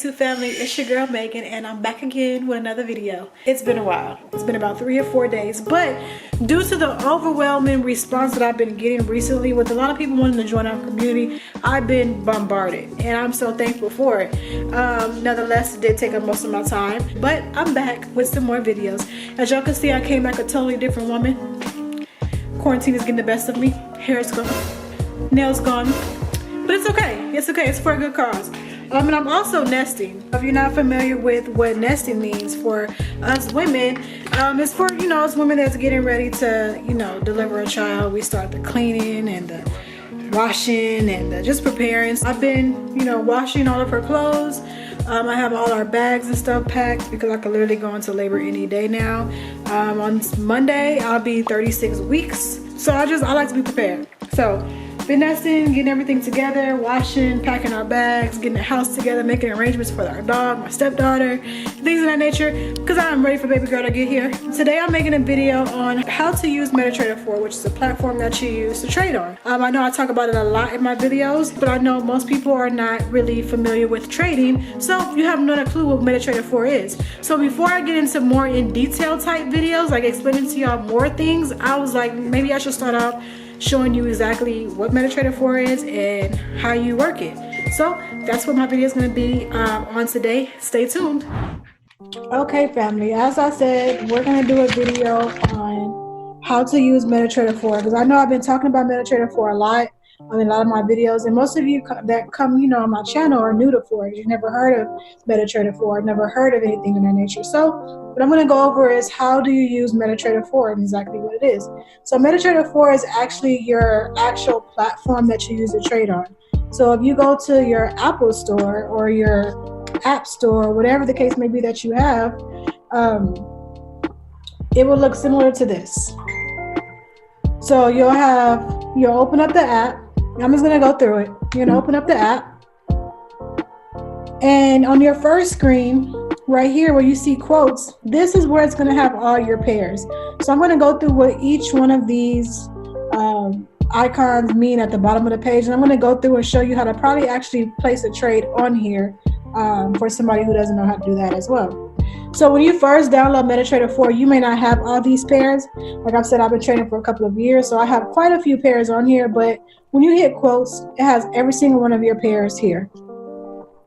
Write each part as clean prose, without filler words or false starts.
YouTube family, it's your girl Megan, and I'm back again with another video. It's been a while. It's been about 3 or 4 days, but due to the overwhelming response that I've been getting recently with a lot of people wanting to join our community, I've been bombarded, and I'm so thankful for it. Nonetheless, it did take up most of my time, but I'm back with some more videos. As y'all can see, I came back a totally different woman. Quarantine is getting the best of me. Hair is gone, nails gone, but it's okay. It's okay. It's for a good cause. And I'm also nesting. If you're not familiar with what nesting means for us women, it's for, us women that's getting ready to, deliver a child. We start the cleaning and the washing and the just preparing. I've been, washing all of her clothes. I have all our bags and stuff packed because I could literally go into labor any day now. On Monday, I'll be 36 weeks. So I like to be prepared. So been nesting, getting everything together, washing, packing our bags, getting the house together, making arrangements for our dog, my stepdaughter, things of that nature, because I'm ready for baby girl to get here. Today I'm making a video on how to use MetaTrader 4, which is a platform that you use to trade on. I know I talk about it a lot in my videos, but I know most people are not really familiar with trading, so you have no clue what MetaTrader 4 is. So before I get into more in detail type videos, like explaining to y'all more things, I was like, maybe I should start off showing you exactly what MetaTrader 4 is and how you work it. So that's what my video is going to be on today. Stay tuned. Okay, family, as I said, we're going to do a video on how to use MetaTrader 4, because I know I've been talking about MetaTrader 4 a lot on a lot of my videos, and most of you that come on my channel are new to Forex. You've never heard of MetaTrader 4, never heard of anything of that nature. So what I'm going to go over is how do you use MetaTrader 4 and exactly what it is. So MetaTrader 4 is actually your actual platform that you use to trade on. So if you go to your Apple store or your App Store, whatever the case may be that you have, it will look similar to this. So you'll open up the app. I'm just going to go through it. You're going to open up the app. And on your first screen, right here where you see quotes, this is where it's going to have all your pairs. So I'm going to go through what each one of these icons mean at the bottom of the page. And I'm going to go through and show you how to probably actually place a trade on here for somebody who doesn't know how to do that as well. So when you first download MetaTrader 4, you may not have all these pairs. Like I've said, I've been trading for a couple of years, so I have quite a few pairs on here. But when you hit quotes, it has every single one of your pairs here.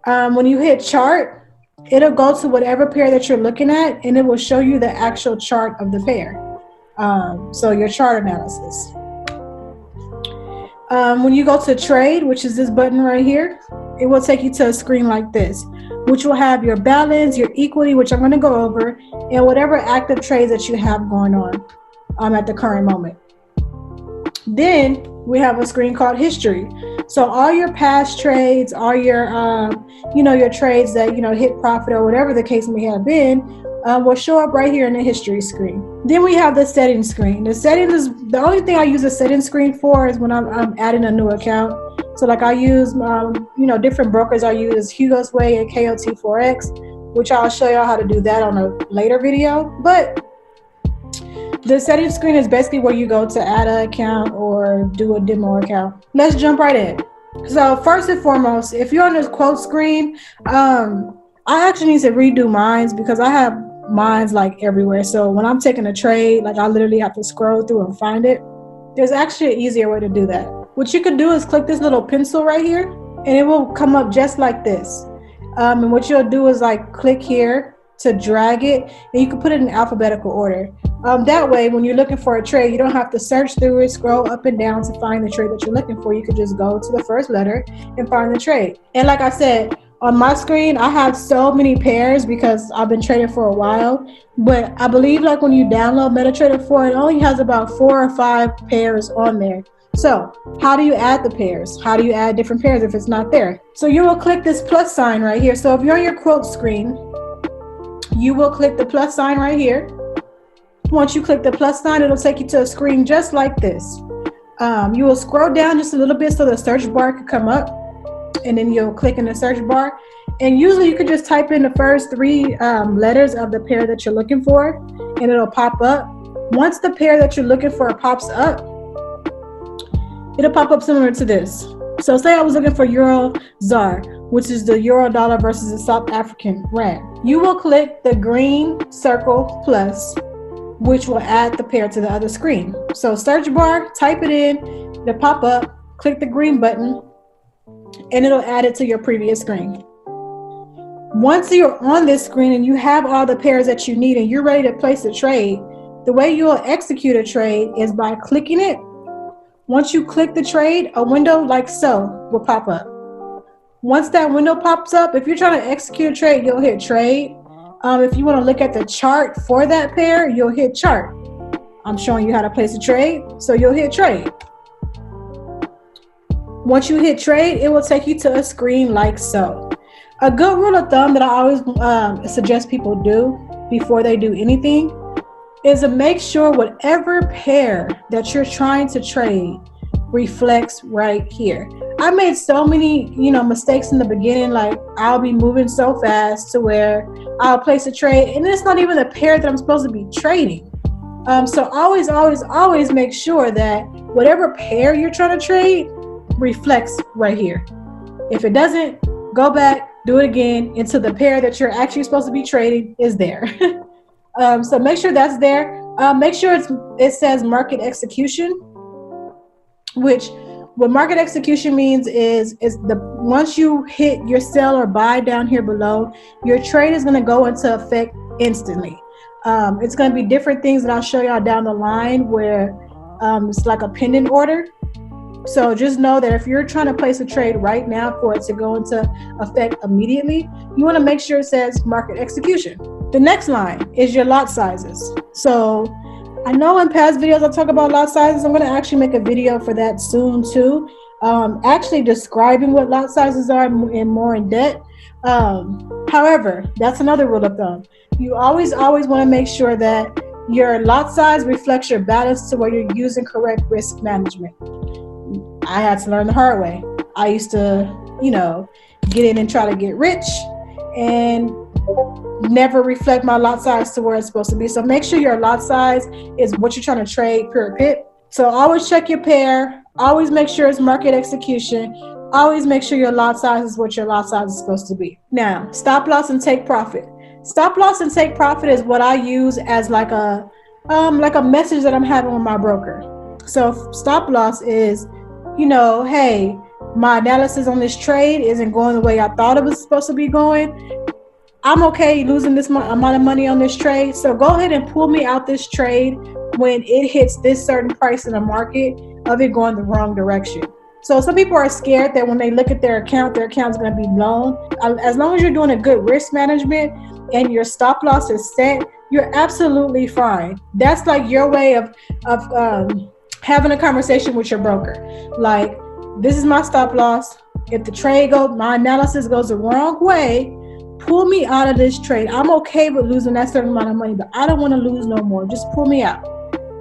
When you hit chart, it'll go to whatever pair that you're looking at, and it will show you the actual chart of the pair. So your chart analysis. When you go to trade, which is this button right here, it will take you to a screen like this, which will have your balance, your equity, which I'm going to go over, and whatever active trades that you have going on at the current moment. Then we have a screen called history. So all your past trades, all your your trades that hit profit or whatever the case may have been, will show up right here in the history screen. Then we have the settings screen. The settings is the only thing I use the settings screen for is when I'm adding a new account. So like I use different brokers. I use Hugo's Way and KOT Forex, which I'll show y'all how to do that on a later video. But the settings screen is basically where you go to add an account or do a demo account. Let's jump right in. So first and foremost, if you're on this quote screen, I actually need to redo mine because I have mines like everywhere. So when I'm taking a trade, like I literally have to scroll through and find it. There's actually an easier way to do that. What you could do is click this little pencil right here, and it will come up just like this. And what you'll do is like click here to drag it, and you can put it in alphabetical order. That way, when you're looking for a trade, you don't have to search through it, scroll up and down to find the trade that you're looking for. You could just go to the first letter and find the trade. And like I said, on my screen, I have so many pairs because I've been trading for a while. But I believe like when you download MetaTrader 4, it only has about 4 or 5 pairs on there. So how do you add the pairs? How do you add different pairs if it's not there? So you will click this plus sign right here. So if you're on your quote screen, you will click the plus sign right here. Once you click the plus sign, it'll take you to a screen just like this. You will scroll down just a little bit so the search bar could come up, and then you'll click in the search bar. And usually you could just type in the first 3 letters of the pair that you're looking for, and it'll pop up. Once the pair that you're looking for pops up, it'll pop up similar to this. So say I was looking for Euro ZAR. which is the euro dollar versus the South African rand. You will click the green circle plus, which will add the pair to the other screen. So search bar, type it in, it'll pop up, click the green button, and it'll add it to your previous screen. Once you're on this screen and you have all the pairs that you need and you're ready to place a trade, the way you'll execute a trade is by clicking it. Once you click the trade, a window like so will pop up. Once that window pops up, if you're trying to execute a trade, you'll hit trade. If you want to look at the chart for that pair, you'll hit chart. I'm showing you how to place a trade, so you'll hit trade. Once you hit trade, it will take you to a screen like so. A good rule of thumb that I always suggest people do before they do anything is to make sure whatever pair that you're trying to trade reflects right here. I made so many, mistakes in the beginning. Like I'll be moving so fast to where I'll place a trade and it's not even the pair that I'm supposed to be trading. So always make sure that whatever pair you're trying to trade reflects right here. If it doesn't, go back, do it again until the pair that you're actually supposed to be trading is there. So make sure that's there. Make sure it says market execution, which what market execution means is once you hit your sell or buy down here below, your trade is going to go into effect instantly. It's going to be different things that I'll show y'all down the line where it's like a pending order. So just know that if you're trying to place a trade right now for it to go into effect immediately, you want to make sure it says market execution. The next line is your lot sizes. So I know in past videos I talk about lot sizes. I'm going to actually make a video for that soon too. Actually describing what lot sizes are in more in depth. However, that's another rule of thumb. You always want to make sure that your lot size reflects your balance to where you're using correct risk management. I had to learn the hard way. I used to, get in and try to get rich and never reflect my lot size to where it's supposed to be. So make sure your lot size is what you're trying to trade per pip. So always check your pair. Always make sure it's market execution. Always make sure your lot size is what your lot size is supposed to be. Now, stop loss and take profit. Stop loss and take profit is what I use as like a message that I'm having with my broker. So stop loss is, hey, my analysis on this trade isn't going the way I thought it was supposed to be going. I'm okay losing this amount of money on this trade. So go ahead and pull me out this trade when it hits this certain price in the market of it going the wrong direction. So some people are scared that when they look at their account's going to be blown. As long as you're doing a good risk management and your stop loss is set, you're absolutely fine. That's like your way of having a conversation with your broker. Like, this is my stop loss. If the trade my analysis goes the wrong way, pull me out of this trade. I'm okay with losing that certain amount of money, but I don't want to lose no more. Just pull me out.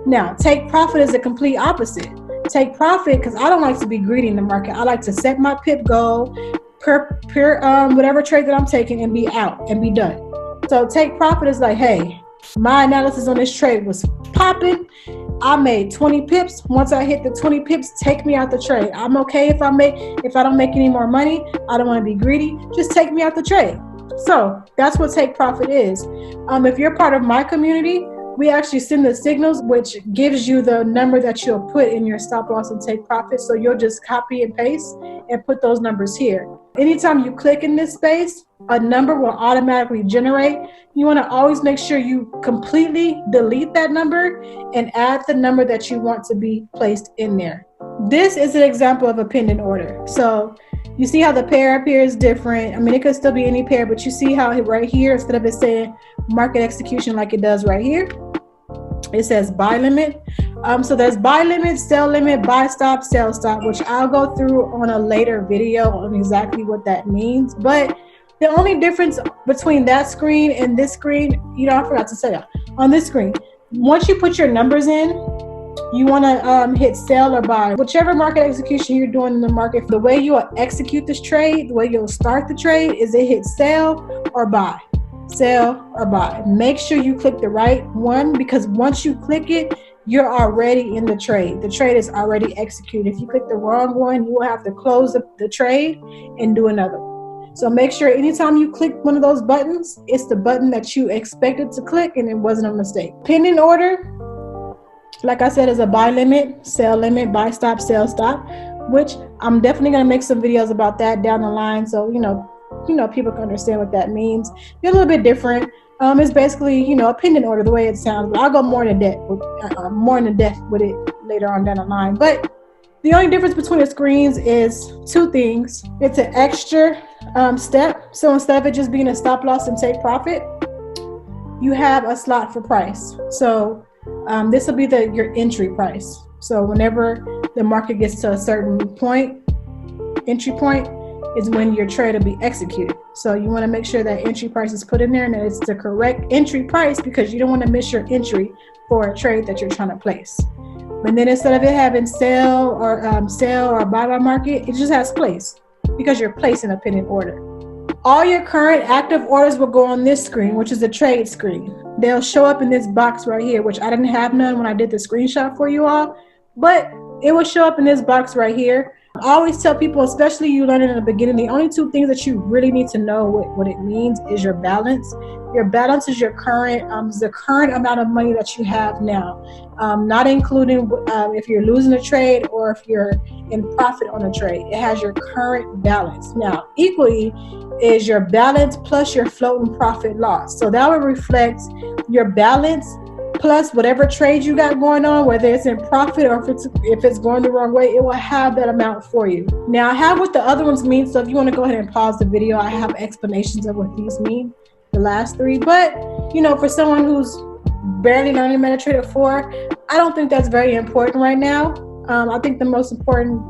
Now, take profit is the complete opposite. Take profit because I don't like to be greedy in the market. I like to set my pip goal per whatever trade that I'm taking and be out and be done. So take profit is like, hey, my analysis on this trade was popping. I made 20 pips. Once I hit the 20 pips, take me out the trade. I'm okay if I don't make any more money. I don't want to be greedy. Just take me out the trade. So that's what take profit is. If you're part of my community, we actually send the signals, which gives you the number that you'll put in your stop loss and take profit. So you'll just copy and paste and put those numbers here. Anytime you click in this space, a number will automatically generate. You want to always make sure you completely delete that number and add the number that you want to be placed in there. This is an example of a pending order. So you see how the pair up here is different. I mean, it could still be any pair, but you see how right here, instead of it saying market execution like it does right here, it says buy limit. So there's buy limit, sell limit, buy stop, sell stop, which I'll go through on a later video on exactly what that means. But the only difference between that screen and this screen, I forgot to say that. On this screen, once you put your numbers in, you want to hit sell or buy. Whichever market execution you're doing in the market, the way you'll execute this trade, the way you'll start the trade is it hit sell or buy. Sell or buy. Make sure you click the right one, because once you click it, you're already in the trade. The trade is already executed. If you click the wrong one, you will have to close the trade and do another one. So make sure anytime you click one of those buttons, it's the button that you expected to click and it wasn't a mistake. Pending order, like I said, is a buy limit, sell limit, buy stop, sell stop, which I'm definitely going to make some videos about that down the line. So, people can understand what that means. They're a little bit different. It's basically, a pending order, the way it sounds. But I'll go more into depth with it later on down the line. But the only difference between the screens is two things. It's an extra step. So instead of it just being a stop loss and take profit, you have a slot for price. So this will be your entry price. So whenever the market gets to a certain point, entry point is when your trade will be executed. So you want to make sure that entry price is put in there and that it's the correct entry price, because you don't want to miss your entry for a trade that you're trying to place. And then instead of it having sell or buy market, it just has place, because you're placing a pending order. All your current active orders will go on this screen, which is the trade screen. They'll show up in this box right here, which I didn't have none when I did the screenshot for you all, but it will show up in this box right here. I always tell people, especially you learning in the beginning, the only two things that you really need to know what it means is your balance. Your balance is your current, the current amount of money that you have now, not including if you're losing a trade or if you're in profit on a trade. It has your current balance. Now, equally is your balance plus your floating profit loss. So that would reflect your balance plus whatever trade you got going on, whether it's in profit or if it's going the wrong way, it will have that amount for you. Now, I have what the other ones mean, so if you want to go ahead and pause the video, I have explanations of what these mean, the last three. But, for someone who's barely learning MetaTrader 4, I don't think that's very important right now. I think the most important,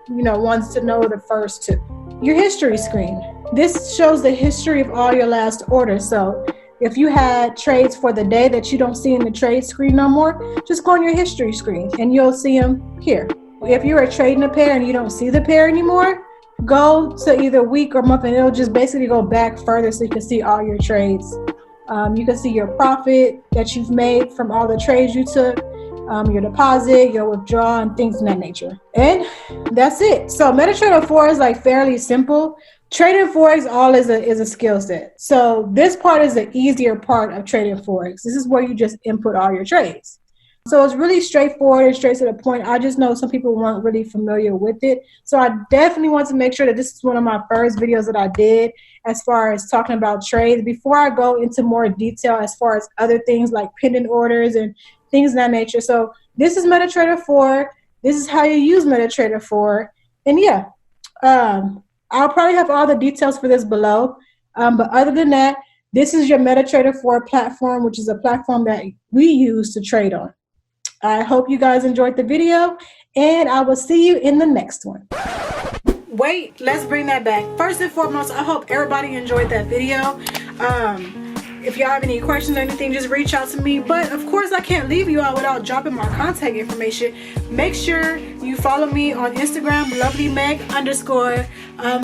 ones to know are the first two. Your history screen. This shows the history of all your last orders. So if you had trades for the day that you don't see in the trade screen no more, just go on your history screen and you'll see them here. If you are trading a pair and you don't see the pair anymore, go to either week or month and it'll just basically go back further so you can see all your trades. You can see your profit that you've made from all the trades you took, your deposit, your withdrawal, and things of that nature. And that's it. So MetaTrader 4 is fairly simple. Trading Forex all is a skill set. So this part is the easier part of trading Forex. This is where you just input all your trades. So it's really straightforward and straight to the point. I just know some people weren't really familiar with it. So I definitely want to make sure that this is one of my first videos that I did as far as talking about trades. Before I go into more detail as far as other things like pending orders and things of that nature. So this is MetaTrader 4. This is how you use MetaTrader 4. And yeah, I'll probably have all the details for this below. But other than that, this is your MetaTrader 4 platform, which is a platform that we use to trade on. I hope you guys enjoyed the video, and I will see you in the next one. Wait, let's bring that back. First and foremost, I hope everybody enjoyed that video. If y'all have any questions or anything, just reach out to me. But of course, I can't leave you out without dropping my contact information. Make sure you follow me on Instagram, lovelymeg_,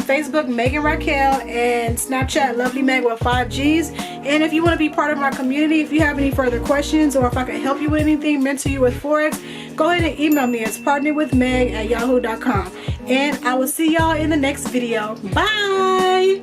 Facebook, Megan Raquel, and Snapchat, lovelymeg with 5 G's. And if you want to be part of my community, if you have any further questions or if I can help you with anything, mentor you with Forex, go ahead and email me. It's partnerwithmeg@yahoo.com. And I will see y'all in the next video. Bye!